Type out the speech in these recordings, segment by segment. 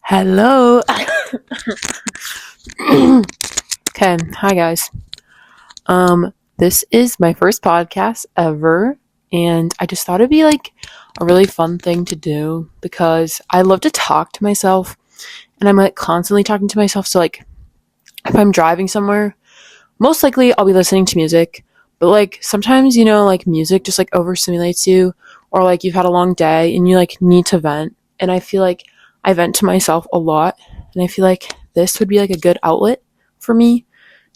Hello. Okay, hi guys. This is my first podcast ever, and I just thought it'd be like a really fun thing to do because I love to talk to myself, and I'm like constantly talking to myself. So like, if I'm driving somewhere, most likely I'll be listening to music, but like sometimes like music just like overstimulates you, or like you've had a long day and you like need to vent, and I feel like I vent to myself a lot, and I feel like this would be like a good outlet for me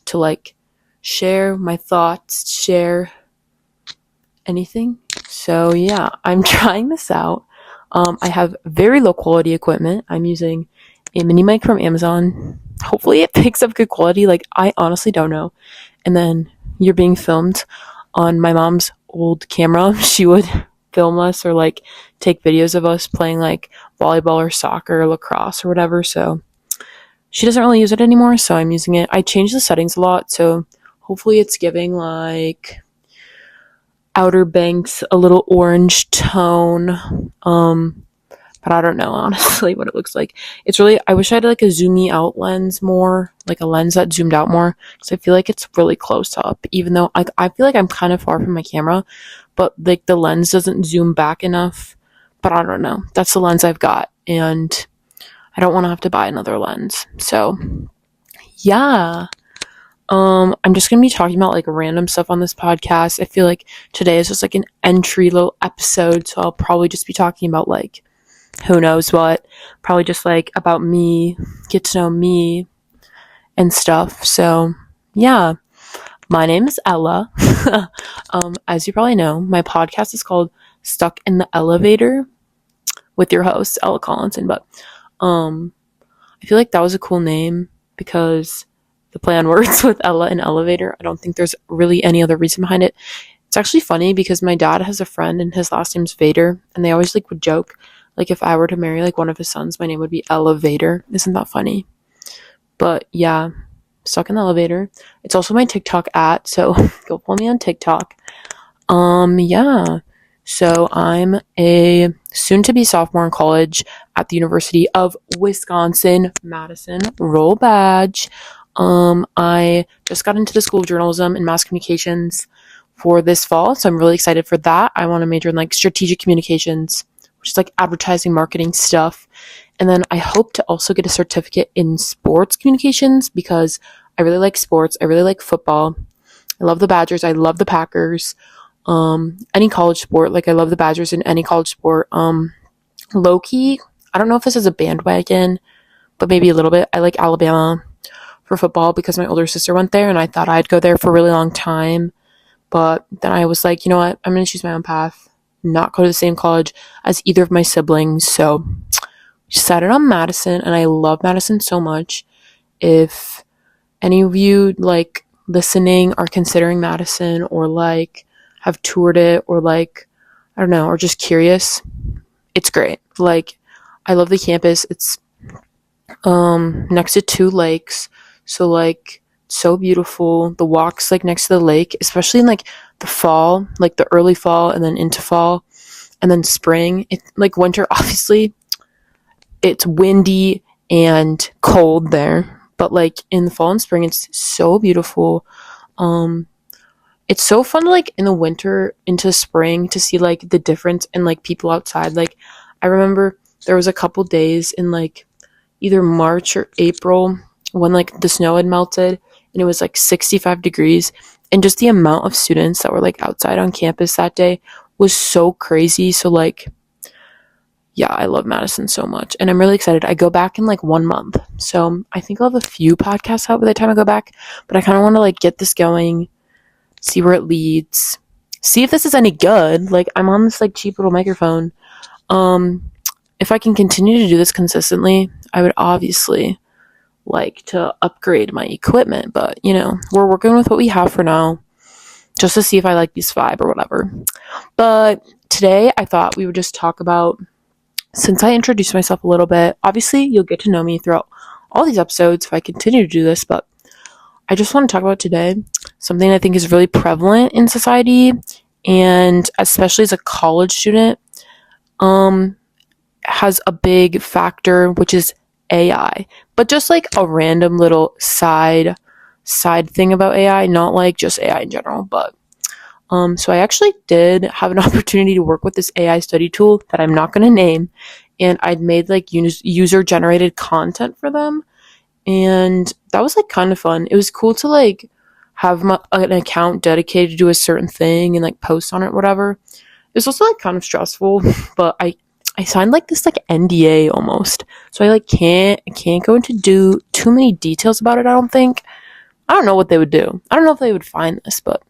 to like share my thoughts, share anything. So yeah, I'm trying this out. I have very low quality equipment. I'm using a mini mic from Amazon. Hopefully it picks up good quality. Like, I honestly don't know. And then you're being filmed on my mom's old camera. She would film us or like take videos of us playing like volleyball or soccer or lacrosse or whatever. So she doesn't really use it anymore, so I'm using it. I changed the settings a lot, so hopefully it's giving like Outer Banks a little orange tone. But I don't know honestly what it looks like. It's really, I wish I had like a zoomy out lens more, like a lens that zoomed out more, because I feel like it's really close up, even though I feel like I'm kind of far from my camera, but like the lens doesn't zoom back enough. But I don't know. That's the lens I've got, and I don't want to have to buy another lens. So yeah. I'm just gonna be talking about like random stuff on this podcast. I feel like today is just like an entry level episode, so I'll probably just be talking about like who knows what. Probably just like about me, get to know me and stuff. So yeah. My name is Ella. As you probably know, my podcast is called Stuck in the Elevator with your host, Ella Collinson. But I feel like that was a cool name because the play on words with Ella and elevator. I don't think there's really any other reason behind it. It's actually funny because my dad has a friend and his last name's Vader, and they always like would joke like if I were to marry like one of his sons, my name would be Elevator. Isn't that funny? But yeah, Stuck in the Elevator. It's also my TikTok so go follow me on TikTok. Yeah. So I'm a soon-to-be sophomore in college at the University of Wisconsin-Madison. Roll badge. I just got into the School of Journalism and Mass Communications for this fall, so I'm really excited for that. I want to major in like strategic communications, which is like advertising, marketing stuff. And then I hope to also get a certificate in sports communications because I really like sports. I really like football. I love the Badgers. I love the Packers. Any college sport, like I love the Badgers in any college sport. Low key, I don't know if this is a bandwagon, but maybe a little bit. I like Alabama for football because my older sister went there and I thought I'd go there for a really long time. But then I was like, you know what? I'm going to choose my own path, not go to the same college as either of my siblings. So decided on Madison, and I love Madison so much. If any of you like listening are considering Madison or like have toured it or like, I don't know, or just curious, it's great. Like, I love the campus. It's next to two lakes. So like so beautiful. The walks like next to the lake, especially in like the fall, like the early fall and then into fall and then spring. It like winter obviously it's windy and cold there, but like in the fall and spring it's so beautiful. It's so fun to like in the winter into spring to see like the difference in like people outside. Like I remember there was a couple days in like either March or April when like the snow had melted and it was like 65 degrees, and just the amount of students that were like outside on campus that day was so crazy. So like, yeah, I love Madison so much and I'm really excited. I go back in like 1 month, so I think I'll have a few podcasts out by the time I go back, but I kind of want to like get this going, see where it leads, see if this is any good. Like, I'm on this like cheap little microphone. If I can continue to do this consistently, I would obviously like to upgrade my equipment, but we're working with what we have for now just to see if I like these vibe or whatever. But today I thought we would just talk about, since I introduced myself a little bit, obviously you'll get to know me throughout all these episodes if I continue to do this, but I just want to talk about today something I think is really prevalent in society, and especially as a college student, has a big factor, which is AI, but just like a random little side thing about AI, not like just AI in general, but so I actually did have an opportunity to work with this AI study tool that I'm not going to name, and I'd made like user generated content for them, and that was like kind of fun. It was cool to like have an account dedicated to a certain thing and like post on it, whatever. It was also like kind of stressful, but I signed like this like NDA almost, so I like can't go into do too many details about it. I don't think. I don't know what they would do. I don't know if they would find this, but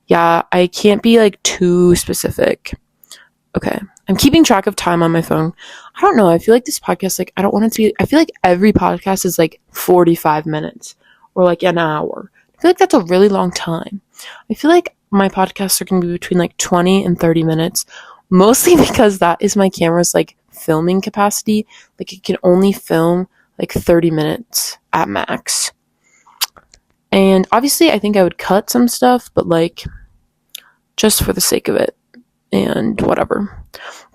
yeah, I can't be like too specific. Okay. I'm keeping track of time on my phone. I don't know. I feel like this podcast, like, I don't want it to be, I feel like every podcast is like 45 minutes or like an hour. I feel like that's a really long time. I feel like my podcasts are going to be between like 20 and 30 minutes, mostly because that is my camera's like filming capacity. Like, it can only film like 30 minutes at max. And obviously, I think I would cut some stuff, but like, just for the sake of it and whatever.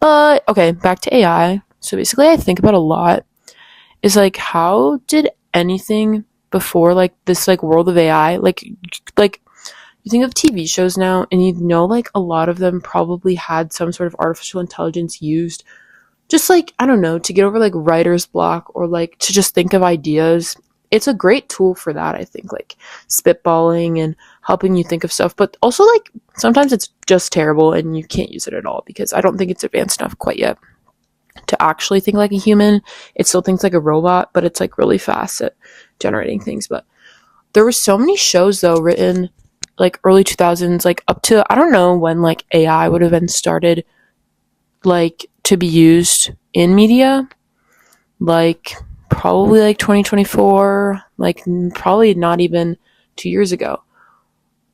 But okay, back to AI. So basically I think about a lot is like, how did anything before like this like world of AI, like you think of TV shows now and you know like a lot of them probably had some sort of artificial intelligence used just like, I don't know, to get over like writer's block or like to just think of ideas. It's a great tool for that, I think, like spitballing and helping you think of stuff. But also, like, sometimes it's just terrible and you can't use it at all because I don't think it's advanced enough quite yet to actually think like a human. It still thinks like a robot, but it's like really fast at generating things. But there were so many shows, though, written like early 2000s, like up to, I don't know when like AI would have been started like to be used in media. Like, probably like 2024, like probably not even 2 years ago.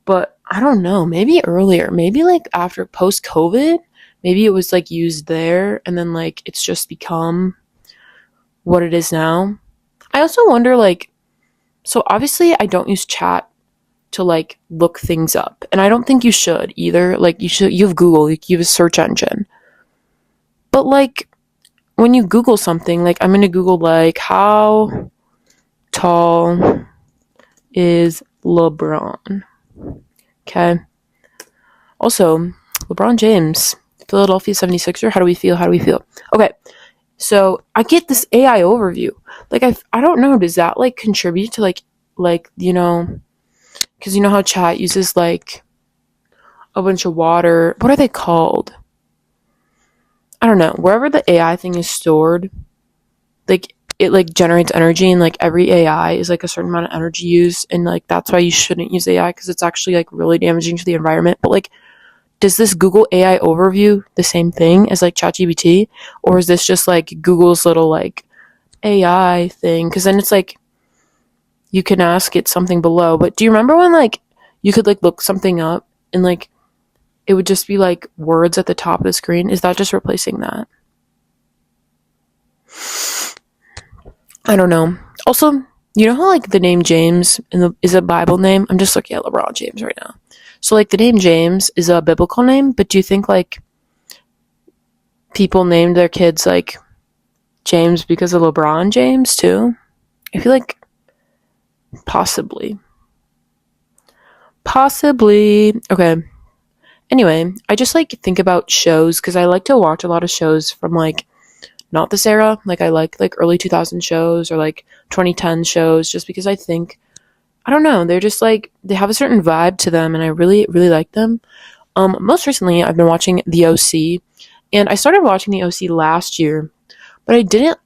But I don't know, maybe earlier, maybe like after post COVID, maybe it was like used there and then like it's just become what it is now. I also wonder like, so obviously I don't use chat to like look things up, and I don't think you should either. Like you have Google, like you have a search engine. But like when you Google something, like I'm going to Google like how tall is LeBron? Okay. Also, LeBron James, Philadelphia 76er. How do we feel? Okay. So I get this AI overview. Like I don't know, does that like contribute to like you know, because you know how chat uses like a bunch of water. What are they called? I don't know. Wherever the AI thing is stored, like it like generates energy, and like every AI is like a certain amount of energy used, and like that's why you shouldn't use AI because it's actually like really damaging to the environment. But like, does this Google AI overview the same thing as like ChatGPT, or is this just like Google's little like AI thing? Because then it's like you can ask it something below. But do you remember when like you could like look something up and like it would just be like words at the top of the screen? Is that just replacing that? I don't know. Also, you know how like the name James is a Bible name? I'm just looking at LeBron James right now. So like the name James is a biblical name, but do you think like people named their kids like James because of LeBron James too? I feel like possibly. Okay. Anyway, I just like think about shows because I like to watch a lot of shows from like not this era. Like I like early 2000 shows or like 2010 shows just because I think, I don't know, they're just like, they have a certain vibe to them and I really, really like them. Most recently I've been watching The OC, and I started watching The OC last year, but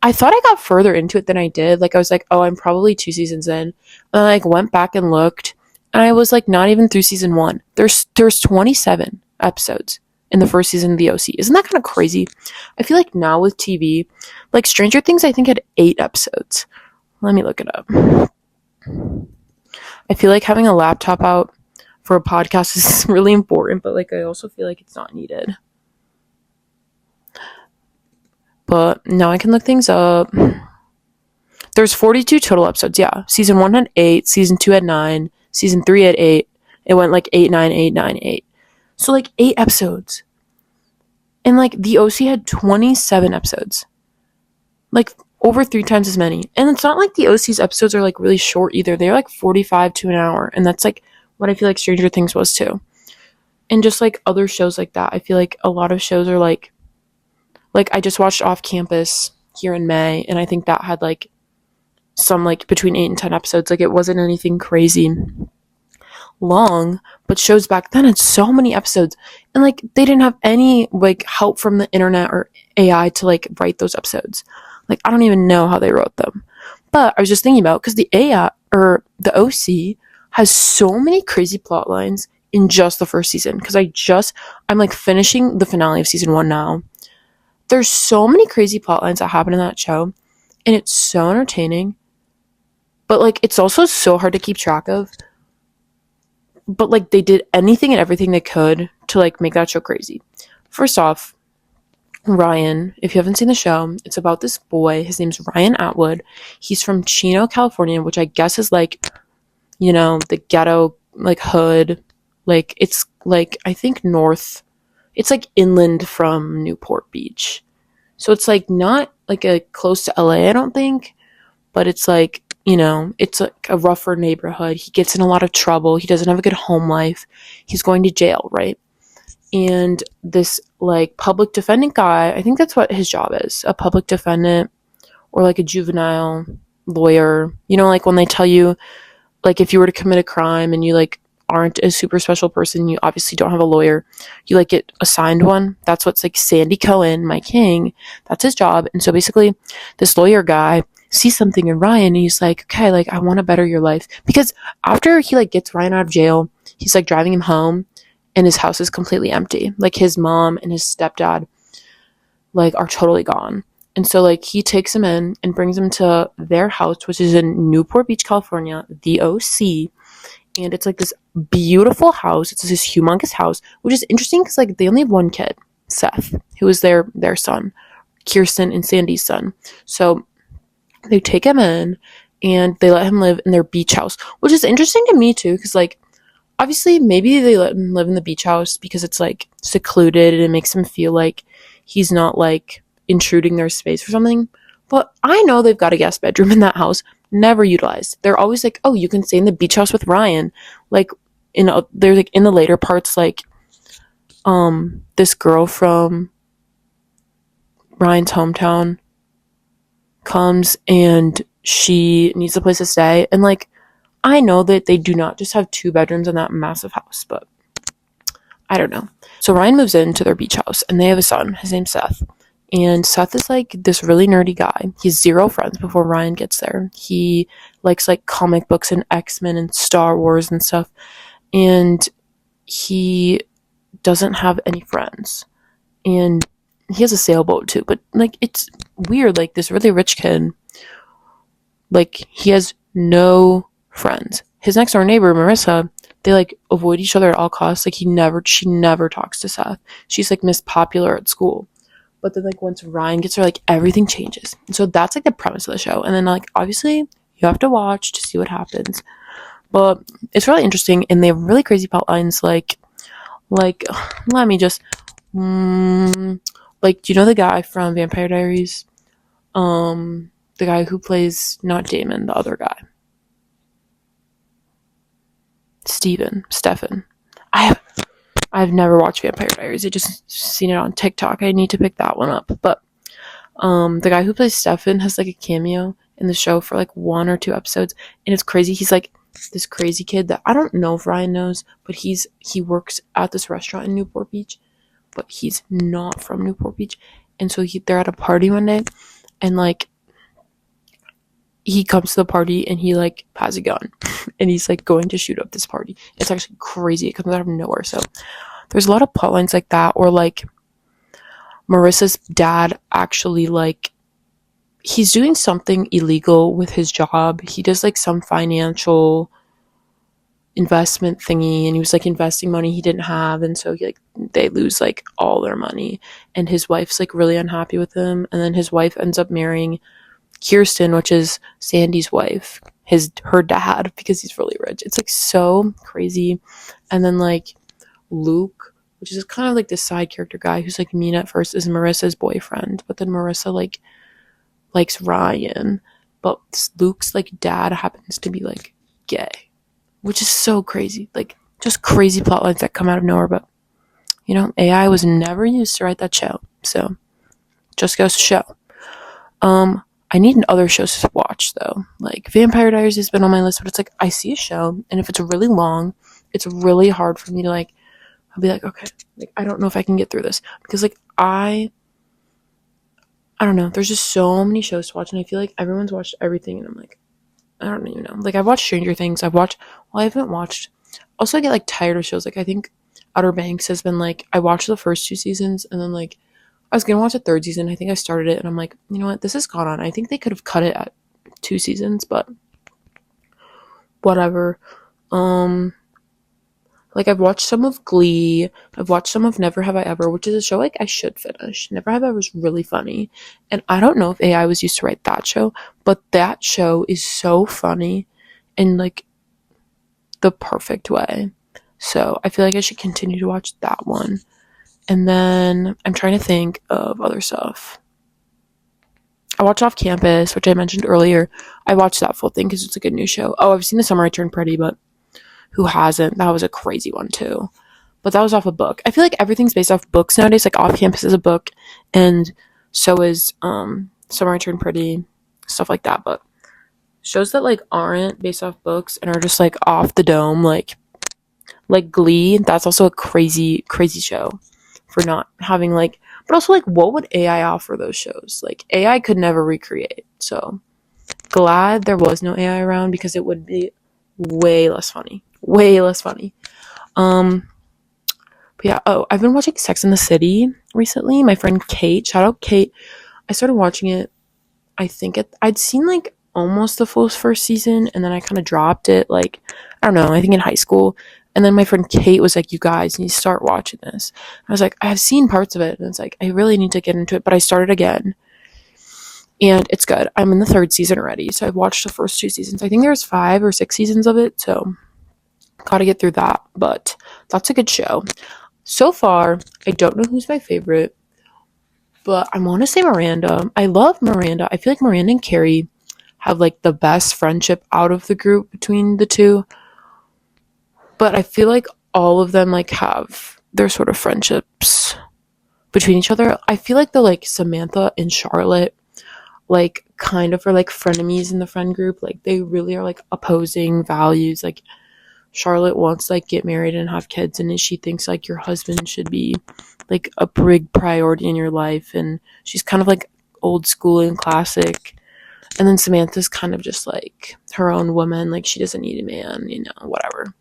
I thought I got further into it than I did. Like I was like, oh, I'm probably 2 seasons in. And I like went back and looked, and I was like not even through season 1. There's 27 episodes in the first season of The OC. Isn't that kind of crazy? I feel like now with TV, like Stranger Things, I think had 8 episodes. Let me look it up. I feel like having a laptop out for a podcast is really important, but like I also feel like it's not needed. But now I can look things up. There's 42 total episodes, yeah. Season 1 had 8, season 2 had 9, season 3 had 8. It went like 8, 9, 8, 9, 8. So like 8 episodes. And like The OC had 27 episodes. Like, over 3 times as many. And it's not like the OC's episodes are like really short either. They're like 45 to an hour, and that's like what I feel like Stranger Things was too. And just like other shows like that, I feel like a lot of shows are like I just watched Off Campus here in May, and I think that had like some like between 8 and 10 episodes. Like it wasn't anything crazy long, but shows back then had so many episodes, and like they didn't have any like help from the internet or AI to like write those episodes. Like I don't even know how they wrote them. But I was just thinking about, because the AI or the OC has so many crazy plot lines in just the first season, because I'm like finishing the finale of season 1 now. There's so many crazy plot lines that happen in that show, and it's so entertaining, but like it's also so hard to keep track of. But like they did anything and everything they could to like make that show crazy. First off, Ryan, if you haven't seen the show, it's about this boy. His name's Ryan Atwood. He's from Chino, California, which I guess is like, you know, the ghetto, like hood. Like it's like, I think north. It's like inland from Newport Beach. So it's like not like a close to LA, I don't think. But it's like, you know, it's like a rougher neighborhood. He gets in a lot of trouble. He doesn't have a good home life. He's going to jail, right? And this like public defendant guy, I think that's what his job is, a public defendant or like a juvenile lawyer. You know, like when they tell you, like if you were to commit a crime and you like aren't a super special person, you obviously don't have a lawyer, you like get assigned one. That's what's like Sandy Cohen, my king, that's his job. And so basically this lawyer guy sees something in Ryan, and he's like, okay, like I want to better your life. Because after he like gets Ryan out of jail, he's like driving him home, and his house is completely empty. Like his mom and his stepdad like are totally gone. And so like he takes him in and brings him to their house, which is in Newport Beach, California, the OC. And it's like this beautiful house. It's this humongous house, which is interesting because like they only have one kid, Seth, who is their son, Kirsten and Sandy's son. So they take him in and they let him live in their beach house, which is interesting to me too, because like obviously maybe they let him live in the beach house because it's like secluded and it makes him feel like he's not like intruding their space or something. But I know they've got a guest bedroom in that house, never utilized. They're always like, oh, you can stay in the beach house with Ryan. Like they're like in the later parts, like this girl from Ryan's hometown comes and she needs a place to stay, and like I know that they do not just have 2 bedrooms in that massive house, but I don't know. So Ryan moves into their beach house and they have a son. His name's Seth. And Seth is like this really nerdy guy. He has 0 friends before Ryan gets there. He likes like comic books and X-Men and Star Wars and stuff. And he doesn't have any friends. And he has a sailboat too. But like it's weird. Like this really rich kid, like he has no friends. His next door neighbor, Marissa, they like avoid each other at all costs. Like she never talks to Seth. She's like Miss Popular at school. But then like once Ryan gets her, like everything changes. And so that's like the premise of the show. And then like obviously you have to watch to see what happens. But it's really interesting, and they have really crazy plot lines. Like let me just like, do you know the guy from Vampire Diaries? The guy who plays not Damon, the other guy. Stefan. I've never watched Vampire Diaries. I just seen it on TikTok. I need to pick that one up. But the guy who plays Stefan has like a cameo in the show for like 1 or 2 episodes, and it's crazy. He's like this crazy kid that I don't know if Ryan knows, but he works at this restaurant in Newport Beach, but he's not from Newport Beach. And so they're at a party one day, and like he comes to the party and he like has a gun and he's like going to shoot up this party. It's actually crazy. It comes out of nowhere. So there's a lot of plot lines like that. Or like Marissa's dad actually like he's doing something illegal with his job. He does like some financial investment thingy, and he was like investing money he didn't have, and so they lose like all their money, and his wife's like really unhappy with him, and then his wife ends up marrying Kirsten, which is Sandy's wife, her dad, because he's really rich. It's like so crazy. And then like Luke, which is kind of like this side character guy who's like mean at first, is Marissa's boyfriend, but then Marissa like likes Ryan, but Luke's like dad happens to be like gay, which is so crazy. Like just crazy plot lines that come out of nowhere. But you know, AI was never used to write that show, so just goes to show. I need other shows to watch though. Like Vampire Diaries has been on my list, but it's like I see a show, and if it's really long, it's really hard for me to like. I'll be like, okay, like I don't know if I can get through this because like I don't know. There's just so many shows to watch, and I feel like everyone's watched everything, and I'm like, I don't even know. Like I've watched Stranger Things. I haven't watched. Also, I get like tired of shows. Like I think Outer Banks has been like I watched the first 2 seasons, and then like I was gonna watch the third season. I think I started it, and I'm like, you know what? This has gone on. I think they could have cut it at 2 seasons, but whatever. Like I've watched some of Glee. I've watched some of Never Have I Ever, which is a show like I should finish. Never Have I Ever is really funny, and I don't know if AI was used to write that show, but that show is so funny in like the perfect way. So I feel like I should continue to watch that one. And then I'm trying to think of other stuff. I watched Off Campus, which I mentioned earlier. I watched that full thing because it's like a new show. Oh, I've seen The Summer I Turned Pretty, but who hasn't? That was a crazy one too. But that was off a book. I feel like everything's based off books nowadays. Like Off Campus is a book, and so is Summer I Turned Pretty, stuff like that. But shows that like aren't based off books and are just like off the dome, like Glee, that's also a crazy show for not having like, but also like what would AI offer those shows? Like AI could never recreate. So glad there was no AI around because it would be way less funny. But yeah, I've been watching Sex and the City recently. My friend Kate, shout out Kate. I started watching it. I'd seen like almost the full first season, and then I kind of dropped it. Like I don't know. I think in high school, and then my friend Kate was like, "You guys need to start watching this." I was like, "I've seen parts of it," and it's like I really need to get into it. But I started again, and it's good. I'm in the third season already, so I've watched the first 2 seasons. I think there's 5 or 6 seasons of it, so gotta get through that. But that's a good show. So far, I don't know who's my favorite, but I want to say Miranda. I love Miranda. I feel like Miranda and Carrie have like the best friendship out of the group between the two. But I feel like all of them like have their sort of friendships between each other. I feel like the like Samantha and Charlotte like kind of are like frenemies in the friend group. Like they really are like opposing values. Like Charlotte wants to like get married and have kids, and she thinks like your husband should be like a big priority in your life, and she's kind of like old school and classic. And then Samantha's kind of just like her own woman, like she doesn't need a man, you know, whatever.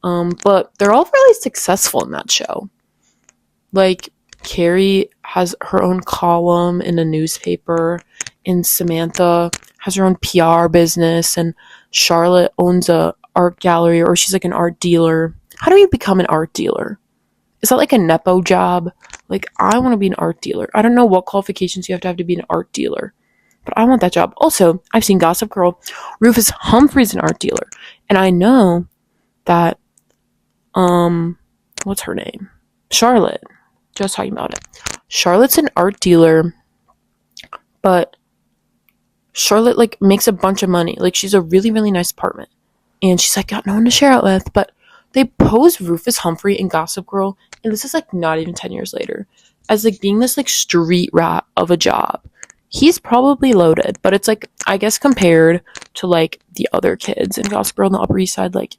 But they're all really successful in that show. Like Carrie has her own column in a newspaper, and Samantha has her own PR business, and Charlotte owns a art gallery, or she's like an art dealer. How do you become an art dealer? Is that like a nepo job? Like I want to be an art dealer. I don't know what qualifications you have to be an art dealer, but I want that job. Also, I've seen Gossip Girl. Rufus Humphrey's an art dealer, and I know that what's her name? Charlotte. Just talking about it. Charlotte's an art dealer, but Charlotte like makes a bunch of money. Like she's a really, really nice apartment. And she's like got no one to share it with. But they pose Rufus Humphrey in Gossip Girl, and this is like not even 10 years later, as like being this like street rat of a job. He's probably loaded, but it's like I guess compared to like the other kids in Gossip Girl on the Upper East Side, like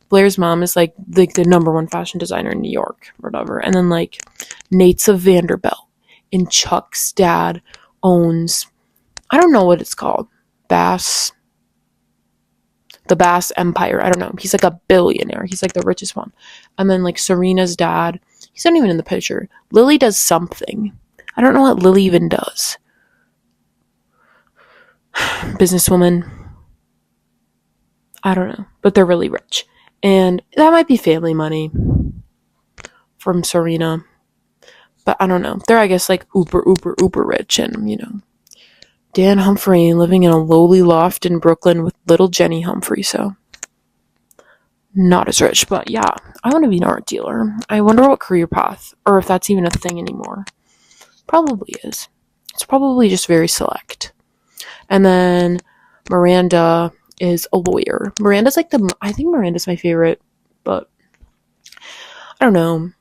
Blair's mom is like the number one fashion designer in New York or whatever. And then like Nate's of Vanderbilt, and Chuck's dad owns, I don't know what it's called, the Bass Empire. I don't know. He's like a billionaire. He's like the richest one. And then like Serena's dad, he's not even in the picture. Lily does something. I don't know what Lily even does. Businesswoman. I don't know. But they're really rich. And that might be family money from Serena. But I don't know. They're, I guess, like uber rich. And, you know, Dan Humphrey living in a lowly loft in Brooklyn with little Jenny Humphrey. So, not as rich. But yeah, I want to be an art dealer. I wonder what career path, or if that's even a thing anymore. Probably is. It's probably just very select. And then Miranda is a lawyer. I think Miranda's my favorite, but I don't know.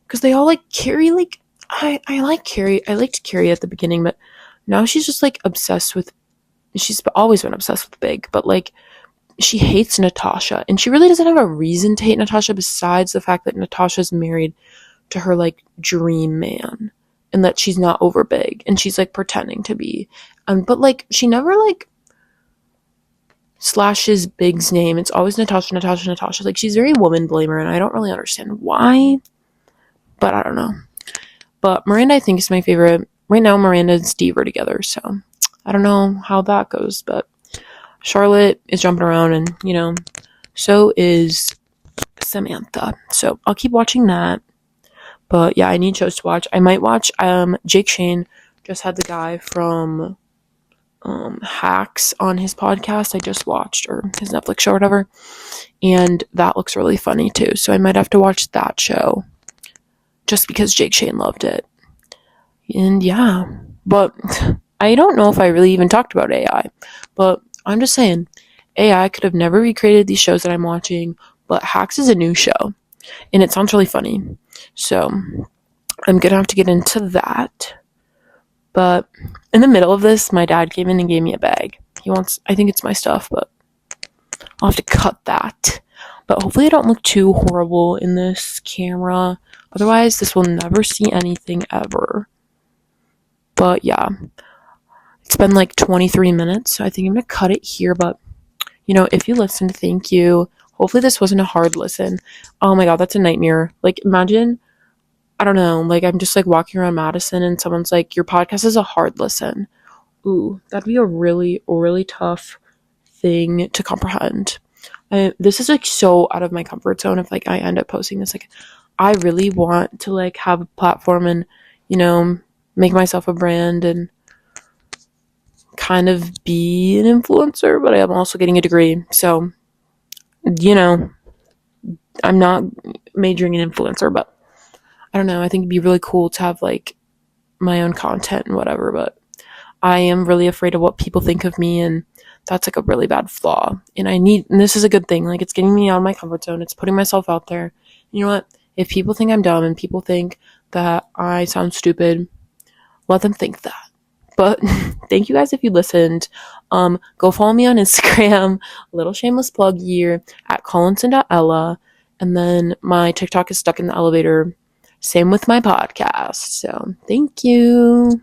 Because they all like Carrie, like, I like Carrie. I liked Carrie at the beginning, but now she's just like obsessed with, she's always been obsessed with Big, but like, she hates Natasha, and she really doesn't have a reason to hate Natasha besides the fact that Natasha's married to her like dream man, and that she's not over Big, and she's like pretending to be. But like she never like slashes Big's name. It's always Natasha, Natasha, Natasha. Like she's very woman blamer, and I don't really understand why, but I don't know. But Miranda, I think, is my favorite. Right now, Miranda and Steve are together, so I don't know how that goes, but Charlotte is jumping around, and, you know, so is Samantha. So I'll keep watching that. But yeah, I need shows to watch. I might watch, Jake Shane just had the guy from Hacks on his podcast I just watched, or his Netflix show or whatever. And that looks really funny too. So I might have to watch that show just because Jake Shane loved it. And yeah, but I don't know if I really even talked about AI, but I'm just saying, AI could have never recreated these shows that I'm watching, but Hacks is a new show, and it sounds really funny. So I'm gonna have to get into that. But in the middle of this, my dad came in and gave me a bag. I think it's my stuff, but I'll have to cut that. But hopefully I don't look too horrible in this camera. Otherwise, this will never see anything ever. But yeah. It's been like 23 minutes, so I think I'm going to cut it here, but, you know, if you listened, thank you. Hopefully this wasn't a hard listen. Oh my god, that's a nightmare. Like, imagine, I don't know, like, I'm just, like, walking around Madison, and someone's like, your podcast is a hard listen. Ooh, that'd be a really, really tough thing to comprehend. This is, like, so out of my comfort zone if, like, I end up posting this. Like, I really want to, like, have a platform and, you know, make myself a brand and kind of be an influencer, but I'm also getting a degree, so, you know, I'm not majoring in influencer, but I don't know, I think it'd be really cool to have like my own content and whatever, but I am really afraid of what people think of me, and that's like a really bad flaw, and this is a good thing, like it's getting me out of my comfort zone, it's putting myself out there. You know what, if people think I'm dumb and people think that I sound stupid, let them think that. But thank you guys if you listened. Go follow me on Instagram, little shameless plug here, at collinson.ella. And then my TikTok is Stuck in the Elevator. Same with my podcast. So thank you.